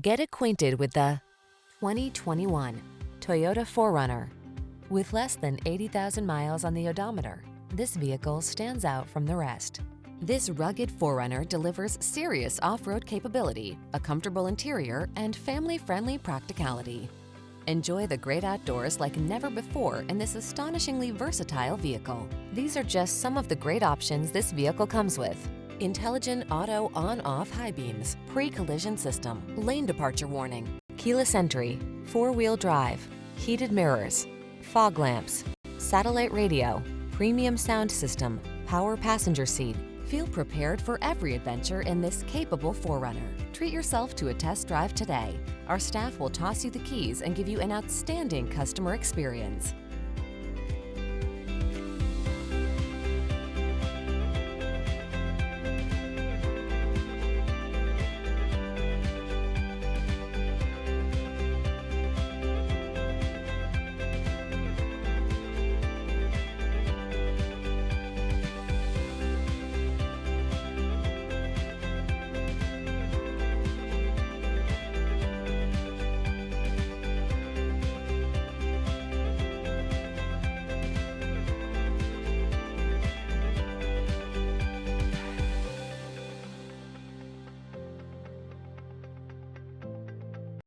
Get acquainted with the 2021 Toyota 4Runner. With less than 80,000 miles on the odometer, this vehicle stands out from the rest. This rugged 4Runner delivers serious off-road capability, a comfortable interior, and family-friendly practicality. Enjoy the great outdoors like never before in this astonishingly versatile vehicle. These are just some of the great options this vehicle comes with: intelligent auto on-off high beams, pre-collision system, lane departure warning, keyless entry, four-wheel drive, heated mirrors, fog lamps, satellite radio, premium sound system, power passenger seat. Feel prepared for every adventure in this capable 4Runner. Treat yourself to a test drive today. Our staff will toss you the keys and give you an outstanding customer experience.